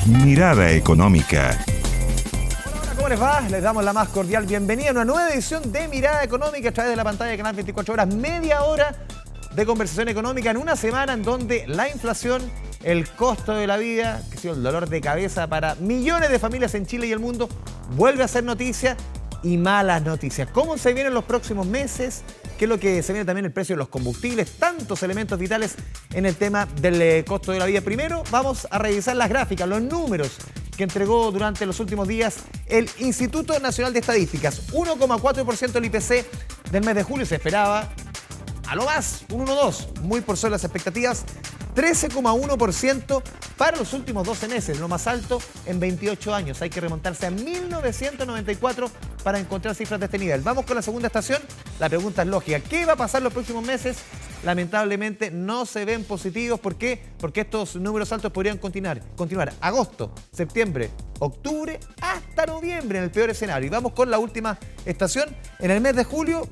Mirada Económica. Hola, ¿cómo les va? Les damos la más cordial bienvenida a una nueva edición de Mirada Económica a través de la pantalla de Canal 24 Horas. Media hora de conversación económica en una semana en donde la inflación, el costo de la vida, que ha sido el dolor de cabeza para millones de familias en Chile y el mundo, vuelve a ser noticia y malas noticias. ¿Cómo se vienen los próximos meses? ¿Qué es lo que se viene también el precio de los combustibles? Tantos elementos vitales en el tema del costo de la vida. Primero vamos a revisar las gráficas, los números que entregó durante los últimos días el Instituto Nacional de Estadísticas. 1,4% del IPC del mes de julio se esperaba a lo más, un 1,2%, muy por sobre las expectativas. 13,1% para los últimos 12 meses, lo más alto en 28 años. Hay que remontarse a 1994 para encontrar cifras de este nivel. Vamos con la segunda estación. La pregunta es lógica. ¿Qué va a pasar los próximos meses? Lamentablemente no se ven positivos. ¿Por qué? Porque estos números altos podrían continuar. Agosto, septiembre, octubre, hasta noviembre en el peor escenario. Y vamos con la última estación. En el mes de julio,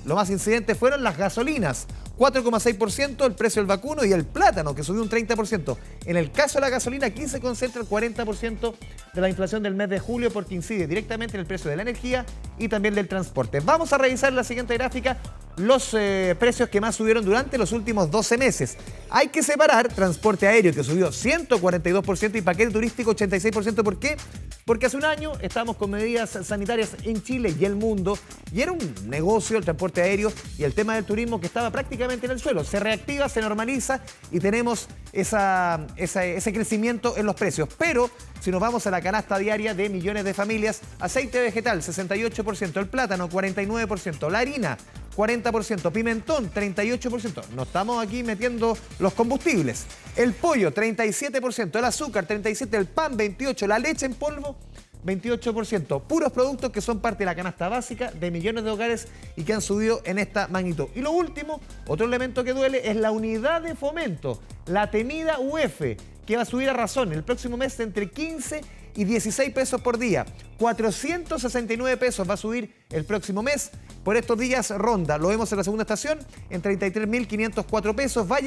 lo más incidentes fueron las gasolinas. 4,6% el precio del vacuno y el plátano, que subió un 30%. En el caso de la gasolina, aquí se concentra el 40% de la inflación del mes de julio porque incide directamente en el precio de la energía y también del transporte. Vamos a revisar en la siguiente gráfica los precios que más subieron durante los últimos 12 meses. Hay que separar transporte aéreo, que subió 142%, y paquete turístico 86%. ¿Por qué? Porque hace un año estábamos con medidas sanitarias en Chile y el mundo y era un negocio el transporte aéreo y el tema del turismo que estaba prácticamente en el suelo. Se reactiva, se normaliza y tenemos ese crecimiento en los precios. Pero si nos vamos a la canasta diaria de millones de familias, aceite vegetal 68%, el plátano 49%, la harina 40%, pimentón 38%. No estamos aquí metiendo los combustibles. El pollo 37%, el azúcar 37%, el pan 28%, la leche en polvo 28%. Puros productos que son parte de la canasta básica de millones de hogares y que han subido en esta magnitud. Y lo último, otro elemento que duele, es la unidad de fomento, la temida UF, que va a subir a razón el próximo mes entre 15 y 16 pesos por día. 469 pesos va a subir el próximo mes. Por estos días ronda, lo vemos en la segunda estación, en 33.504 pesos. Va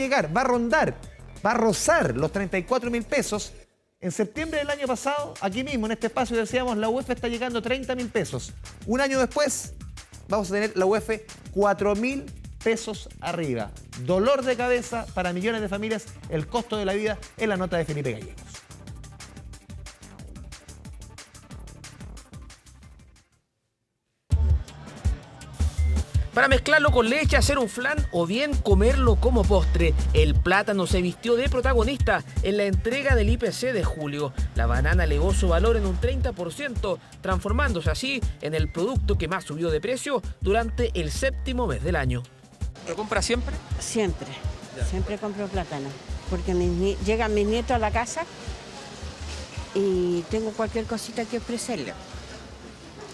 a rozar los 34.000 pesos. En septiembre del año pasado, aquí mismo en este espacio decíamos, la UF está llegando a 30.000 pesos. Un año después, vamos a tener la UF 4.000 pesos arriba. Dolor de cabeza para millones de familias, el costo de la vida, en la nota de Felipe Gallegos. Para mezclarlo con leche, hacer un flan o bien comerlo como postre, el plátano se vistió de protagonista en la entrega del IPC de julio. La banana elevó su valor en un 30%, transformándose así en el producto que más subió de precio durante el séptimo mes del año. ¿Lo compra siempre? Siempre, siempre compro plátano, porque llegan mis nietos a la casa y tengo cualquier cosita que ofrecerles.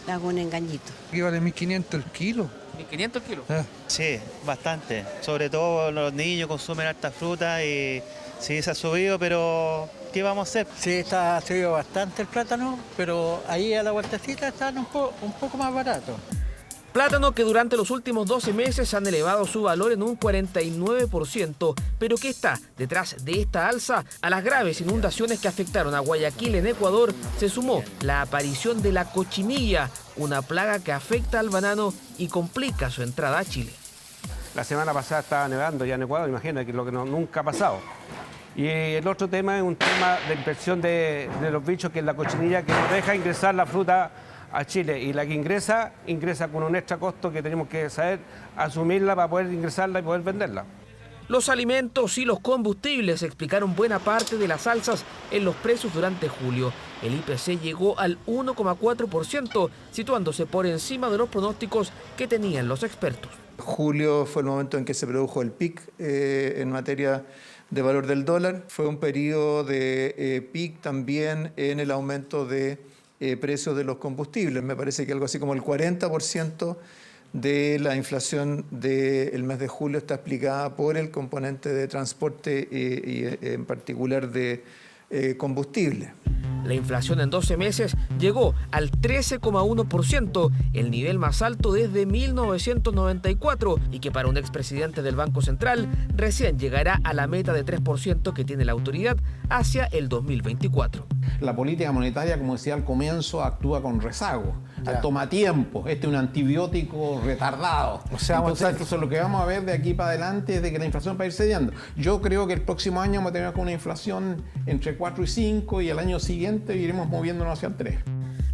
Hago un engañito. Aquí vale 1.500 el kilo. ¿1.500 el kilo? Sí, bastante. Sobre todo los niños consumen harta fruta y sí se ha subido, pero ¿qué vamos a hacer? Sí, ha subido bastante el plátano, pero ahí a la vueltecita están un poco más baratos. Plátano que durante los últimos 12 meses han elevado su valor en un 49%, pero que está detrás de esta alza. A las graves inundaciones que afectaron a Guayaquil en Ecuador se sumó la aparición de la cochinilla, una plaga que afecta al banano y complica su entrada a Chile. La semana pasada estaba nevando ya en Ecuador, imagínate, que es lo que nunca ha pasado. Y el otro tema es un tema de inspección de los bichos, que es la cochinilla, que no deja ingresar la fruta a Chile, y la que ingresa con un extra costo que tenemos que saber asumirla para poder ingresarla y poder venderla. Los alimentos y los combustibles explicaron buena parte de las alzas en los precios durante julio. El IPC llegó al 1,4%, situándose por encima de los pronósticos que tenían los expertos. Julio fue el momento en que se produjo el pic en materia de valor del dólar. Fue un periodo de pic también en el aumento de precios de los combustibles. Me parece que algo así como el 40% de la inflación del mes de julio está explicada por el componente de transporte y en particular de combustible. La inflación en 12 meses llegó al 13,1%, el nivel más alto desde 1994 y que para un expresidente del Banco Central recién llegará a la meta de 3% que tiene la autoridad hacia el 2024. La política monetaria, como decía al comienzo, actúa con rezago, toma tiempo, este es un antibiótico retardado. O sea, entonces lo que vamos a ver de aquí para adelante es de que la inflación va a ir cediendo. Yo creo que el próximo año vamos a tener con una inflación entre 4 y 5 y el año siguiente iremos moviéndonos hacia el 3.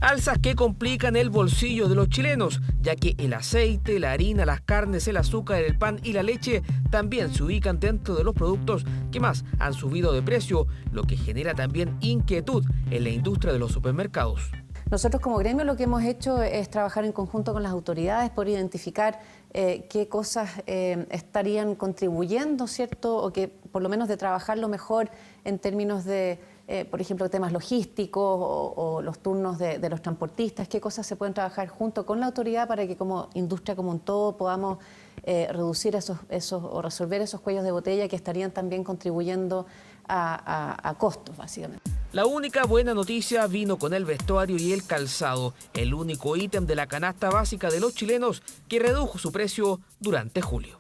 Alzas que complican el bolsillo de los chilenos, ya que el aceite, la harina, las carnes, el azúcar, el pan y la leche también se ubican dentro de los productos que más han subido de precio, lo que genera también inquietud en la industria de los supermercados. Nosotros como gremio lo que hemos hecho es trabajar en conjunto con las autoridades por identificar qué cosas estarían contribuyendo, ¿cierto? O que por lo menos de trabajarlo mejor en términos de, por ejemplo, temas logísticos o los turnos de los transportistas, qué cosas se pueden trabajar junto con la autoridad para que como industria como un todo podamos reducir esos o resolver esos cuellos de botella que estarían también contribuyendo a costos, básicamente. La única buena noticia vino con el vestuario y el calzado, el único ítem de la canasta básica de los chilenos que redujo su precio durante julio.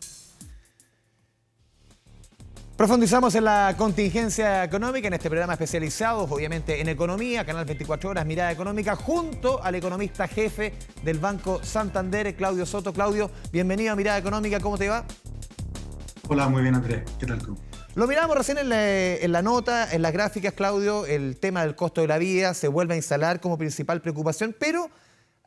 Profundizamos en la contingencia económica en este programa especializado, obviamente en economía, Canal 24 Horas, Mirada Económica, junto al economista jefe del Banco Santander, Claudio Soto. Claudio, bienvenido a Mirada Económica, ¿cómo te va? Hola, muy bien Andrés, ¿qué tal tú? Lo miramos recién en la nota, en las gráficas, Claudio, el tema del costo de la vida se vuelve a instalar como principal preocupación, pero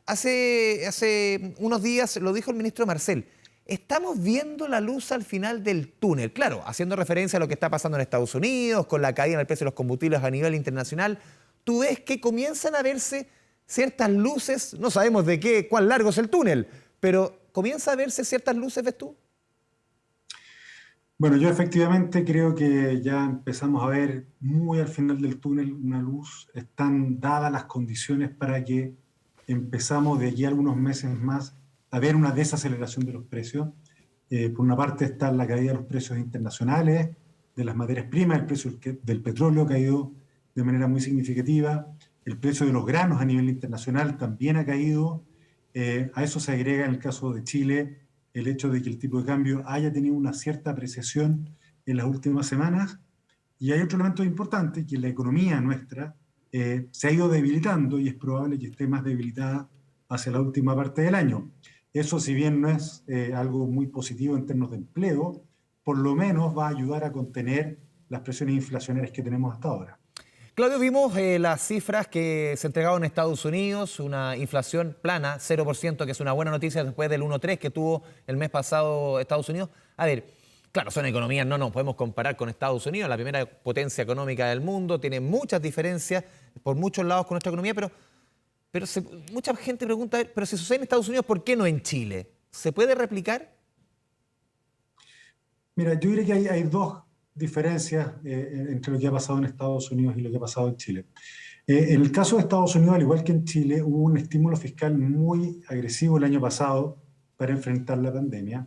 hace unos días lo dijo el ministro Marcel. Estamos viendo la luz al final del túnel, claro, haciendo referencia a lo que está pasando en Estados Unidos, con la caída en el precio de los combustibles a nivel internacional. ¿Tú ves que comienzan a verse ciertas luces? No sabemos de cuán largo es el túnel, pero ¿comienza a verse ciertas luces, ves tú? Bueno, yo efectivamente creo que ya empezamos a ver muy al final del túnel una luz. Están dadas las condiciones para que empezamos de aquí a algunos meses más a ver una desaceleración de los precios. Por una parte está la caída de los precios internacionales, de las materias primas, el precio del petróleo ha caído de manera muy significativa, el precio de los granos a nivel internacional también ha caído. A eso se agrega en el caso de Chile el hecho de que el tipo de cambio haya tenido una cierta apreciación en las últimas semanas. Y hay otro elemento importante, que la economía nuestra se ha ido debilitando y es probable que esté más debilitada hacia la última parte del año. Eso, si bien no es algo muy positivo en términos de empleo, por lo menos va a ayudar a contener las presiones inflacionarias que tenemos hasta ahora. Claudio, vimos las cifras que se entregaron en Estados Unidos, una inflación plana, 0%, que es una buena noticia después del 1,3% que tuvo el mes pasado Estados Unidos. A ver, claro, son economías, no nos podemos comparar con Estados Unidos, la primera potencia económica del mundo, tiene muchas diferencias por muchos lados con nuestra economía, pero mucha gente pregunta, pero si sucede en Estados Unidos, ¿por qué no en Chile? ¿Se puede replicar? Mira, yo diría que hay dos diferencias entre lo que ha pasado en Estados Unidos y lo que ha pasado en Chile. En el caso de Estados Unidos, al igual que en Chile, hubo un estímulo fiscal muy agresivo el año pasado para enfrentar la pandemia.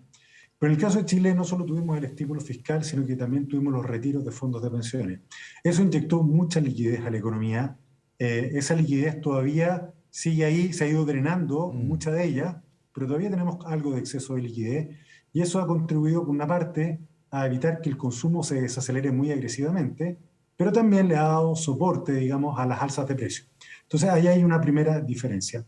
Pero en el caso de Chile no solo tuvimos el estímulo fiscal, sino que también tuvimos los retiros de fondos de pensiones. Eso inyectó mucha liquidez a la economía. Esa liquidez todavía sigue ahí, se ha ido drenando mucha de ella, pero todavía tenemos algo de exceso de liquidez y eso ha contribuido, por una parte, a evitar que el consumo se desacelere muy agresivamente, pero también le ha dado soporte, digamos, a las alzas de precios. Entonces, ahí hay una primera diferencia.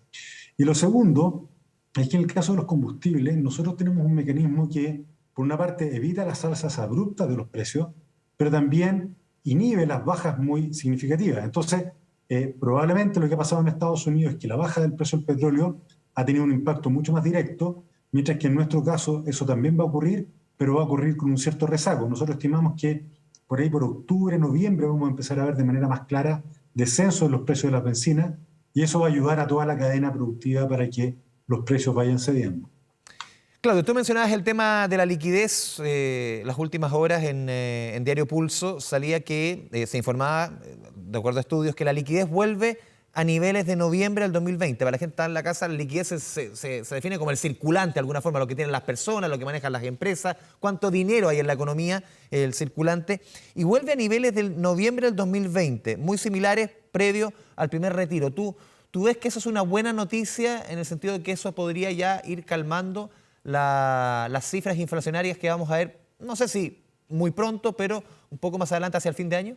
Y lo segundo es que en el caso de los combustibles, nosotros tenemos un mecanismo que, por una parte, evita las alzas abruptas de los precios, pero también inhibe las bajas muy significativas. Entonces, probablemente lo que ha pasado en Estados Unidos es que la baja del precio del petróleo ha tenido un impacto mucho más directo, mientras que en nuestro caso eso también va a ocurrir, pero va a ocurrir con un cierto rezago. Nosotros estimamos que por ahí por octubre, noviembre vamos a empezar a ver de manera más clara descenso de los precios de las bencinas y eso va a ayudar a toda la cadena productiva para que los precios vayan cediendo. Claudio, tú mencionabas el tema de la liquidez. Las últimas horas en Diario Pulso salía que se informaba, de acuerdo a estudios, que la liquidez vuelve a niveles de noviembre del 2020. Para la gente que está en la casa, la liquidez se define como el circulante, de alguna forma, lo que tienen las personas, lo que manejan las empresas, cuánto dinero hay en la economía, el circulante, y vuelve a niveles del noviembre del 2020, muy similares previo al primer retiro. ¿Tú ves que eso es una buena noticia en el sentido de que eso podría ya ir calmando las cifras inflacionarias que vamos a ver, no sé si muy pronto, pero un poco más adelante hacia el fin de año?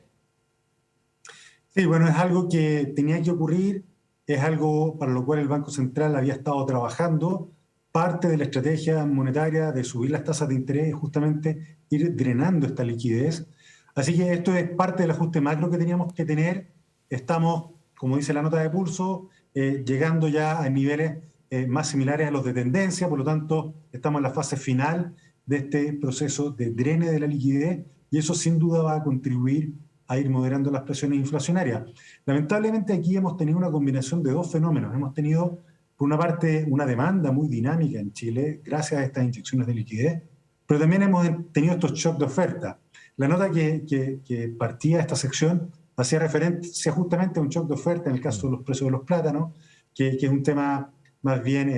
Sí, bueno, es algo que tenía que ocurrir, es algo para lo cual el Banco Central había estado trabajando. Parte de la estrategia monetaria de subir las tasas de interés es justamente ir drenando esta liquidez. Así que esto es parte del ajuste macro que teníamos que tener. Estamos, como dice la nota de pulso, llegando ya a niveles más similares a los de tendencia, por lo tanto estamos en la fase final de este proceso de drene de la liquidez y eso sin duda va a contribuir a ir moderando las presiones inflacionarias. Lamentablemente aquí hemos tenido una combinación de dos fenómenos. Hemos tenido, por una parte, una demanda muy dinámica en Chile gracias a estas inyecciones de liquidez, pero también hemos tenido estos shocks de oferta. La nota que partía esta sección hacía referencia justamente a un shock de oferta en el caso de los precios de los plátanos, que es un tema más bien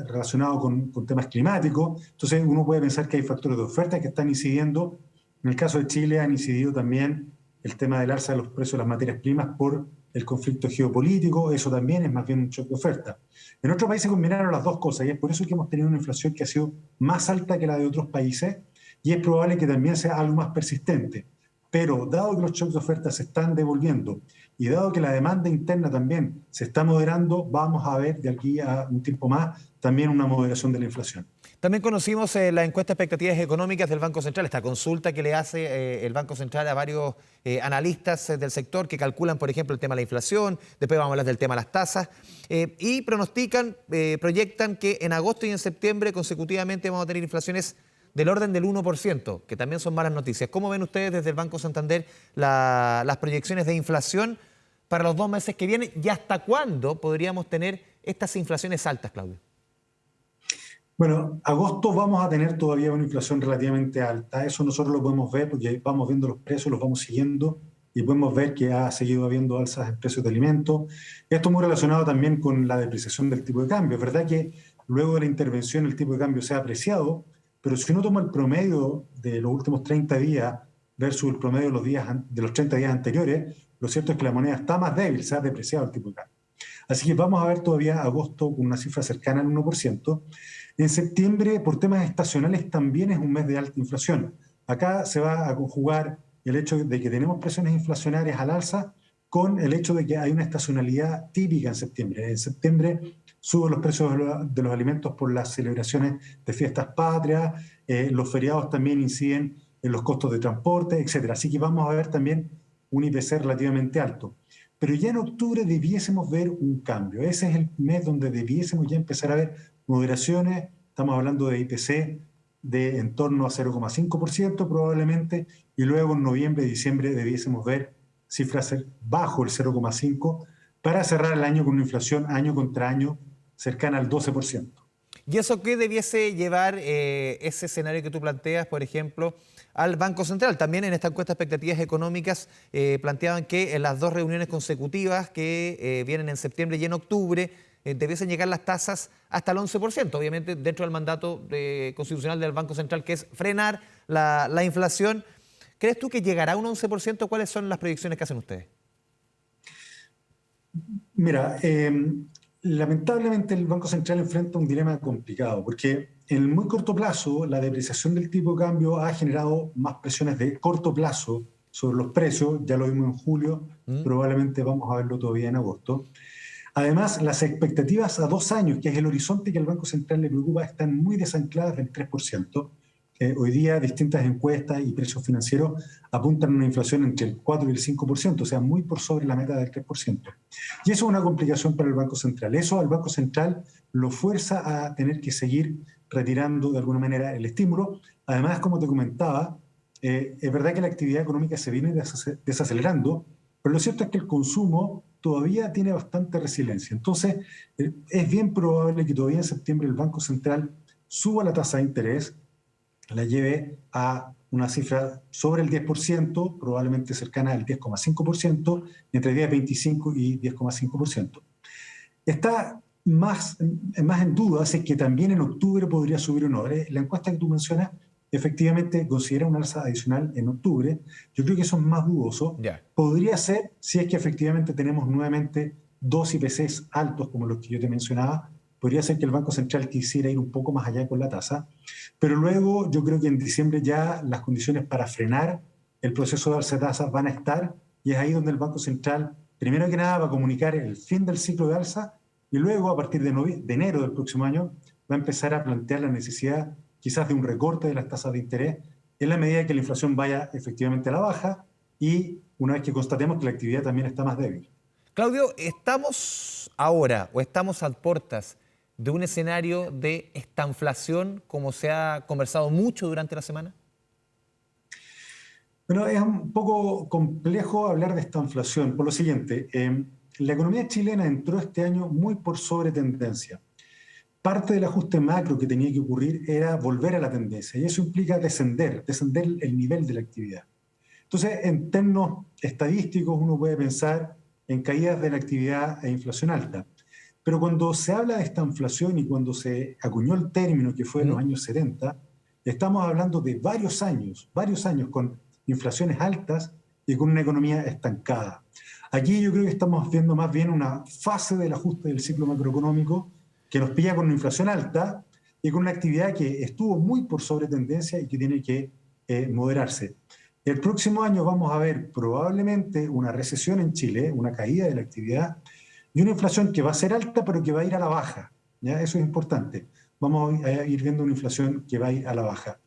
relacionado con temas climáticos. Entonces uno puede pensar que hay factores de oferta que están incidiendo. En el caso de Chile han incidido también el tema del alza de los precios de las materias primas por el conflicto geopolítico. Eso también es más bien un shock de oferta. En otros países combinaron las dos cosas y es por eso que hemos tenido una inflación que ha sido más alta que la de otros países y es probable que también sea algo más persistente. Pero dado que los shocks de oferta se están devolviendo y dado que la demanda interna también se está moderando, vamos a ver de aquí a un tiempo más también una moderación de la inflación. También conocimos la encuesta de expectativas económicas del Banco Central, esta consulta que le hace el Banco Central a varios analistas del sector que calculan, por ejemplo, el tema de la inflación, después vamos a hablar del tema de las tasas, y proyectan que en agosto y en septiembre consecutivamente vamos a tener inflaciones del orden del 1%, que también son malas noticias. ¿Cómo ven ustedes desde el Banco Santander las proyecciones de inflación para los 2 meses que vienen y hasta cuándo podríamos tener estas inflaciones altas, Claudio? Bueno, agosto vamos a tener todavía una inflación relativamente alta. Eso nosotros lo podemos ver porque vamos viendo los precios, los vamos siguiendo y podemos ver que ha seguido habiendo alzas en precios de alimentos. Esto muy relacionado también con la depreciación del tipo de cambio. Es verdad que luego de la intervención el tipo de cambio se ha apreciado, pero si uno toma el promedio de los últimos 30 días versus el promedio de los 30 días anteriores, lo cierto es que la moneda está más débil, se ha depreciado el tipo de cambio. Así que vamos a ver todavía agosto con una cifra cercana al 1%. En septiembre, por temas estacionales, también es un mes de alta inflación. Acá se va a conjugar el hecho de que tenemos presiones inflacionarias al alza con el hecho de que hay una estacionalidad típica en septiembre. En septiembre suben los precios de los alimentos por las celebraciones de fiestas patrias, los feriados también inciden en los costos de transporte, etc. Así que vamos a ver también un IPC relativamente alto. Pero ya en octubre debiésemos ver un cambio. Ese es el mes donde debiésemos ya empezar a ver moderaciones. Estamos hablando de IPC de en torno a 0,5% probablemente, y luego en noviembre y diciembre debiésemos ver cifras bajo el 0,5% para cerrar el año con una inflación año contra año cercana al 12%. ¿Y eso qué debiese llevar ese escenario que tú planteas, por ejemplo, al Banco Central? También en esta encuesta de expectativas económicas planteaban que en las 2 reuniones consecutivas que vienen en septiembre y en octubre debiesen llegar las tasas hasta el 11%, obviamente dentro del mandato constitucional del Banco Central, que es frenar la inflación. ¿Crees tú que llegará a un 11%? ¿Cuáles son las proyecciones que hacen ustedes? Mira, lamentablemente el Banco Central enfrenta un dilema complicado, porque en el muy corto plazo la depreciación del tipo de cambio ha generado más presiones de corto plazo sobre los precios, ya lo vimos en julio, probablemente vamos a verlo todavía en agosto. Además, las expectativas a 2 años, que es el horizonte que al Banco Central le preocupa, están muy desancladas del 3%. Hoy día distintas encuestas y precios financieros apuntan a una inflación entre el 4 y el 5%, o sea, muy por sobre la meta del 3%. Y eso es una complicación para el Banco Central. Eso al Banco Central lo fuerza a tener que seguir retirando de alguna manera el estímulo. Además, como te comentaba, es verdad que la actividad económica se viene desacelerando, pero lo cierto es que el consumo todavía tiene bastante resiliencia. Entonces, es bien probable que todavía en septiembre el Banco Central suba la tasa de interés, la lleve a una cifra sobre el 10%, probablemente cercana al 10,5%, entre 10,25 y 10,5%. Está más en duda es que también en octubre podría subir o no. La encuesta que tú mencionas efectivamente considera una alza adicional en octubre. Yo creo que eso es más dudoso. Ya. Podría ser si es que efectivamente tenemos nuevamente 2 IPCs altos como los que yo te mencionaba. Podría ser que el Banco Central quisiera ir un poco más allá con la tasa, pero luego yo creo que en diciembre ya las condiciones para frenar el proceso de alza de tasas van a estar, y es ahí donde el Banco Central, primero que nada, va a comunicar el fin del ciclo de alza, y luego, a partir de enero del próximo año, va a empezar a plantear la necesidad quizás de un recorte de las tasas de interés en la medida que la inflación vaya efectivamente a la baja y una vez que constatemos que la actividad también está más débil. Claudio, ¿estamos ahora o estamos a puertas de un escenario de estanflación como se ha conversado mucho durante la semana? Bueno, es un poco complejo hablar de estanflación por lo siguiente. La economía chilena entró este año muy por sobre tendencia. Parte del ajuste macro que tenía que ocurrir era volver a la tendencia, y eso implica descender el nivel de la actividad. Entonces, en términos estadísticos, uno puede pensar en caídas de la actividad e inflación alta. Pero cuando se habla de estanflación y cuando se acuñó el término que fue en los años 70, estamos hablando de varios años con inflaciones altas y con una economía estancada. Aquí yo creo que estamos viendo más bien una fase del ajuste del ciclo macroeconómico que nos pilla con una inflación alta y con una actividad que estuvo muy por sobre tendencia y que tiene que moderarse. El próximo año vamos a ver probablemente una recesión en Chile, una caída de la actividad y una inflación que va a ser alta pero que va a ir a la baja, ¿ya? Eso es importante. Vamos a ir viendo una inflación que va a ir a la baja.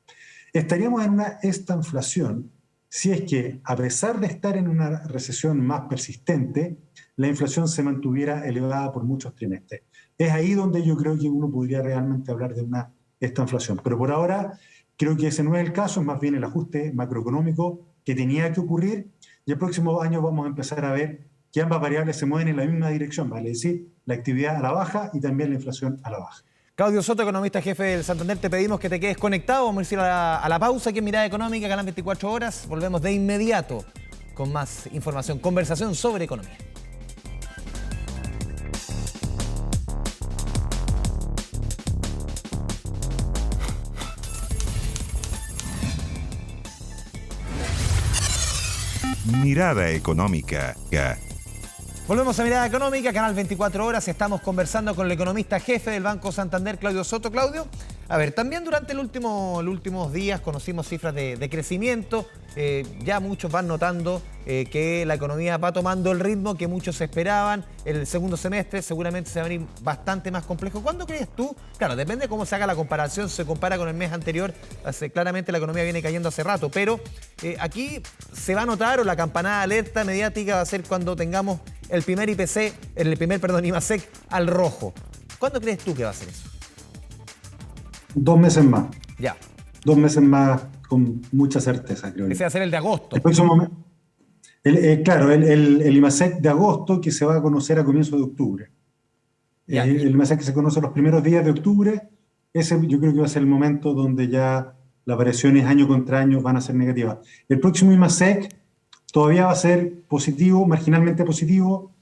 Estaríamos en una estanflación si es que, a pesar de estar en una recesión más persistente, la inflación se mantuviera elevada por muchos trimestres. Es ahí donde yo creo que uno podría realmente hablar de una estanflación. Pero por ahora creo que ese no es el caso, es más bien el ajuste macroeconómico que tenía que ocurrir, y el próximo año vamos a empezar a ver que ambas variables se mueven en la misma dirección, vale decir, la actividad a la baja y también la inflación a la baja. Claudio Soto, economista jefe del Santander, te pedimos que te quedes conectado. Vamos a ir a la pausa aquí en Mirada Económica, Canal 24 Horas. Volvemos de inmediato con más información, conversación sobre economía. Mirada Económica. Volvemos a Mirada Económica, Canal 24 Horas. Estamos conversando con el economista jefe del Banco Santander, Claudio Soto. Claudio, a ver, también durante los últimos días conocimos cifras de crecimiento. Ya muchos van notando que la economía va tomando el ritmo que muchos esperaban. El segundo semestre seguramente se va a venir bastante más complejo. ¿Cuándo crees tú? Claro, depende de cómo se haga la comparación. Se compara con el mes anterior. Claramente la economía viene cayendo hace rato. Pero aquí se va a notar, o la campanada de alerta mediática va a ser cuando tengamos el primer IMASEC al rojo. ¿Cuándo crees tú que va a ser eso? 2 meses más. Ya. 2 meses más con mucha certeza, creo. Ese va a ser el de agosto. El próximo mes. Claro, el IMASEC de agosto, que se va a conocer a comienzos de octubre. El IMASEC que se conoce los primeros días de octubre, ese yo creo que va a ser el momento donde ya las variaciones año contra año van a ser negativas. El próximo IMASEC todavía va a ser positivo, marginalmente positivo,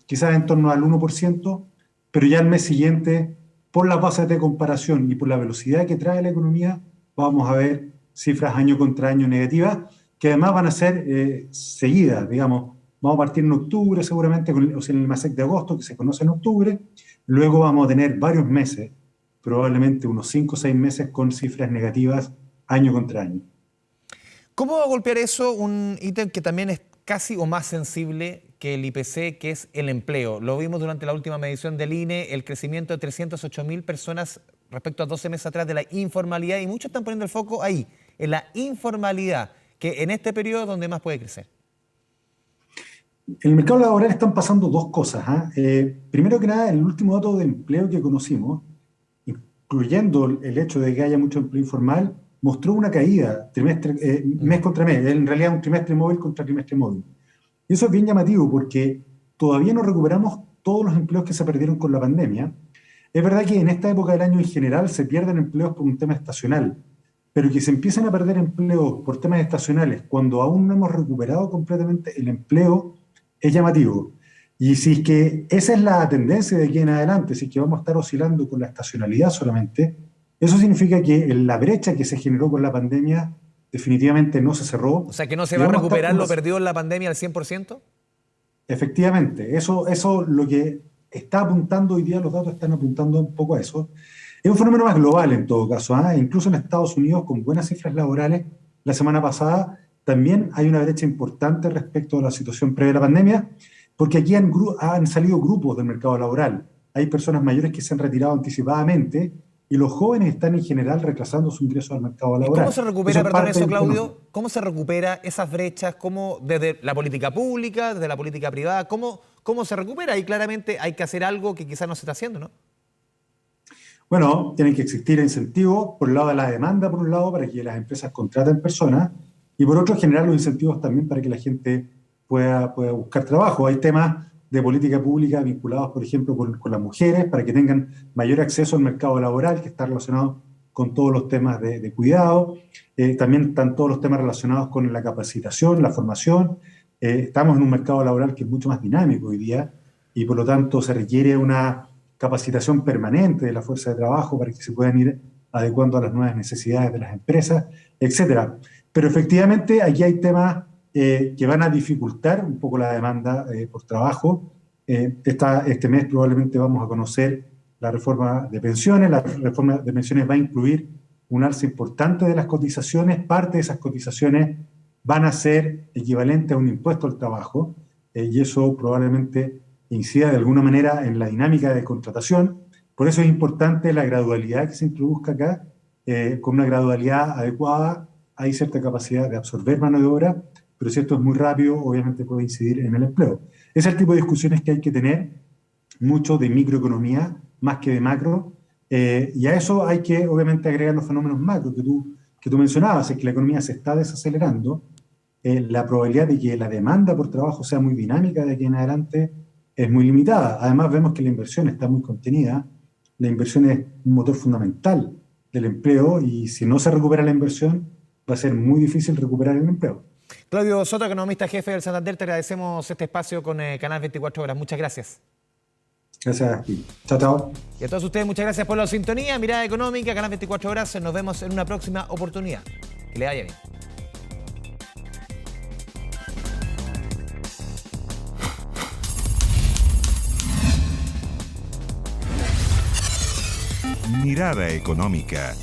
quizás en torno al 1%, pero ya el mes siguiente, por las bases de comparación y por la velocidad que trae la economía, vamos a ver cifras año contra año negativas, que además van a ser seguidas, digamos. Vamos a partir en octubre seguramente, en el IMASEC de agosto, que se conoce en octubre, luego vamos a tener varios meses, probablemente unos 5 o 6 meses con cifras negativas año contra año. ¿Cómo va a golpear eso un ítem que también es casi o más sensible que el IPC, que es el empleo? Lo vimos durante la última medición del INE, el crecimiento de 308.000 personas respecto a 12 meses atrás de la informalidad, y muchos están poniendo el foco ahí, en la informalidad, que en este periodo es donde más puede crecer. En el mercado laboral están pasando dos cosas. Primero que nada, el último dato de empleo que conocimos, incluyendo el hecho de que haya mucho empleo informal, mostró una caída mes contra mes, en realidad un trimestre móvil contra trimestre móvil. Y eso es bien llamativo porque todavía no recuperamos todos los empleos que se perdieron con la pandemia. Es verdad que en esta época del año en general se pierden empleos por un tema estacional, pero que se empiezan a perder empleos por temas estacionales cuando aún no hemos recuperado completamente el empleo es llamativo. Y si es que esa es la tendencia de aquí en adelante, si es que vamos a estar oscilando con la estacionalidad solamente, Eso significa que la brecha que se generó con la pandemia definitivamente no se cerró. O sea, que no se va a recuperar lo perdido en la pandemia al 100%. Efectivamente, eso lo que está apuntando hoy día, los datos están apuntando un poco a eso. Es un fenómeno más global en todo caso, ¿eh? Incluso en Estados Unidos, con buenas cifras laborales, la semana pasada también hay una brecha importante respecto a la situación previa a la pandemia, porque aquí han salido grupos del mercado laboral. Hay personas mayores que se han retirado anticipadamente y los jóvenes están en general retrasando su ingreso al mercado laboral. ¿Cómo se recupera, perdón eso, Claudio? Económico. ¿Cómo se recupera esas brechas? ¿Cómo, desde la política pública, desde la política privada? ¿Cómo se recupera? Y claramente hay que hacer algo que quizás no se está haciendo, ¿no? Bueno, tienen que existir incentivos, por el lado de la demanda, por un lado, para que las empresas contraten personas, y por otro, generar los incentivos también para que la gente pueda buscar trabajo. Hay temas de política pública vinculados, por ejemplo, con las mujeres, para que tengan mayor acceso al mercado laboral, que está relacionado con todos los temas de cuidado. También están todos los temas relacionados con la capacitación, la formación. Estamos en un mercado laboral que es mucho más dinámico hoy día, y por lo tanto se requiere una capacitación permanente de la fuerza de trabajo para que se puedan ir adecuando a las nuevas necesidades de las empresas, etcétera. Pero efectivamente aquí hay temas que van a dificultar un poco la demanda por trabajo. Este mes probablemente vamos a conocer la reforma de pensiones. La reforma de pensiones va a incluir un alza importante de las cotizaciones. Parte de esas cotizaciones van a ser equivalentes a un impuesto al trabajo, y eso probablemente incida de alguna manera en la dinámica de contratación. Por eso es importante la gradualidad que se introduzca acá. Con una gradualidad adecuada hay cierta capacidad de absorber mano de obra, pero si esto es muy rápido, obviamente puede incidir en el empleo. Es el tipo de discusiones que hay que tener, mucho de microeconomía, más que de macro, y a eso hay que obviamente agregar los fenómenos macro que tú mencionabas. Es que la economía se está desacelerando, la probabilidad de que la demanda por trabajo sea muy dinámica de aquí en adelante es muy limitada. Además vemos que la inversión está muy contenida. La inversión es un motor fundamental del empleo, y si no se recupera la inversión va a ser muy difícil recuperar el empleo. Claudio Soto, economista jefe del Santander, te agradecemos este espacio con Canal 24 Horas. Muchas gracias. Gracias a ti. Chao, chao. Y a todos ustedes, muchas gracias por la sintonía. Mirada Económica, Canal 24 Horas. Nos vemos en una próxima oportunidad. Que le vaya bien. Mirada Económica.